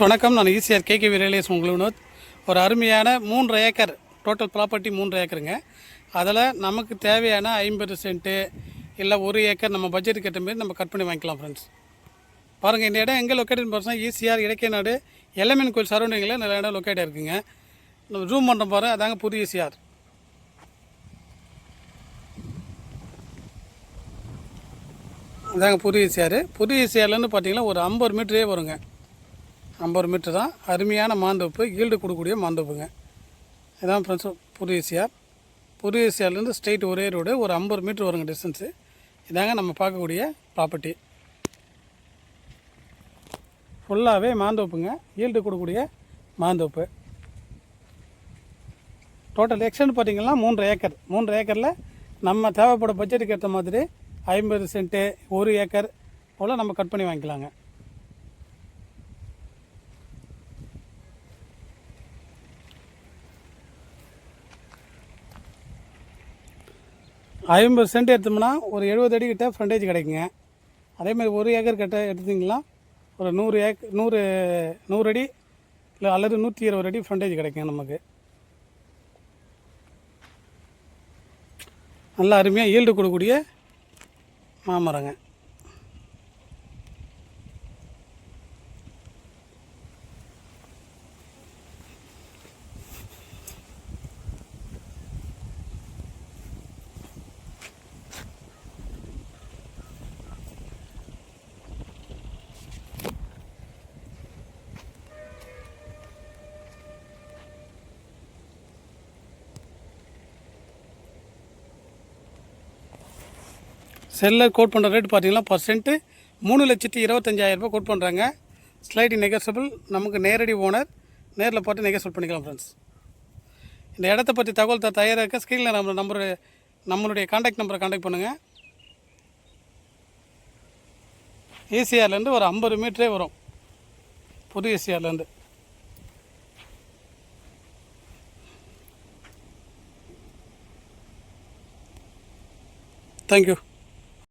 வணக்கம். நான் ECR KKV ரியலேஸ் Vinod. ஒரு அருமையான 3 ஏக்கர் டோட்டல் ப்ராப்பர்ட்டி 3 ஏக்கருங்க. அதில் நமக்கு தேவையான 50 சென்ட்டு இல்லை 1 ஏக்கர் நம்ம பட்ஜெட்டுக்கு ஏற்ற மாரி நம்ம கட் பண்ணி வாங்கிக்கலாம் ஃப்ரெண்ட்ஸ். பாருங்கள், இந்த இடம் எங்கே லொக்கேட் பார்த்தீங்கன்னா ஈசிஆர் இடைக்கநாடு எல்லமீன் கோயில் சரௌண்டிங்கில் நல்ல இடம் லொக்கேட் இருக்குங்க. நம்ம ஜூம் பண்ணுறோம் பாருங்கள், அதாங்க புது ஈசிஆர். அதாங்க புது ஈசிஆர். புது ஈசிஆர்லேருந்து பார்த்தீங்கன்னா ஒரு 50 மீட்டரே வருங்க. 50 மீட்டர் தான். அருமையான மாந்தோப்பு, ஈல்டு கொடுக்கக்கூடிய மாந்தோப்புங்க. இதான் ஃப்ரெண்ட்ஸ் புது ஈசிஆர். புது ஈசிஆர்லேருந்து ஸ்ட்ரெயிட் ஒரே ரோடு, ஒரு 50 மீட்டர் வருங்க டிஸ்டன்ஸு. இதாங்க நம்ம பார்க்கக்கூடிய ப்ராப்பர்ட்டி. ஃபுல்லாகவே மாந்தோப்புங்க, ஈல்டு கொடுக்கக்கூடிய மாந்தோப்பு. டோட்டல் எக்ஸ்டெண்ட் பார்த்திங்கன்னா 3 ஏக்கர். 3 ஏக்கரில் நம்ம தேவைப்பட பட்ஜெட்டுக்கு ஏற்ற மாதிரி 50 சென்ட்டு 1 ஏக்கர் போல் நம்ம கட் பண்ணி வாங்கிக்கலாங்க. ஐம்பது சென்ட் எடுத்தோம்னா ஒரு 70 அடி கிட்ட ஃப்ரண்டேஜ் கிடைக்குங்க. அதேமாதிரி 1 ஏக்கர் கிட்ட எடுத்திங்கன்னா ஒரு 100 அடி இல்லை அல்லது 120 அடி ஃப்ரண்டேஜ் கிடைக்குங்க நமக்கு. நல்லா அருமையாக ஈல்டு கொடுக்கக்கூடிய மாமரங்க. செல்லில் கோட் பண்ணுற ரேட் பார்த்தீங்கன்னா பர்சென்ட்டு 3,25,000 கோட் பண்ணுறாங்க. Slight negotiable. நமக்கு நேரடி ஓனர், நேரில் பார்த்து நெகோசியபிள் பண்ணிக்கலாம் ஃப்ரெண்ட்ஸ். இந்த இடத்த பற்றி தகவல் தயாராக இருக்க ஸ்க்ரீனில் நம்மளுடைய கான்டாக்ட் நம்பரை கான்டாக்ட் பண்ணுங்கள். ஈசிஆர்லேருந்து ஒரு 50 மீட்டரே வரும், புது ஈசிஆர்லேருந்து. தேங்க்யூ.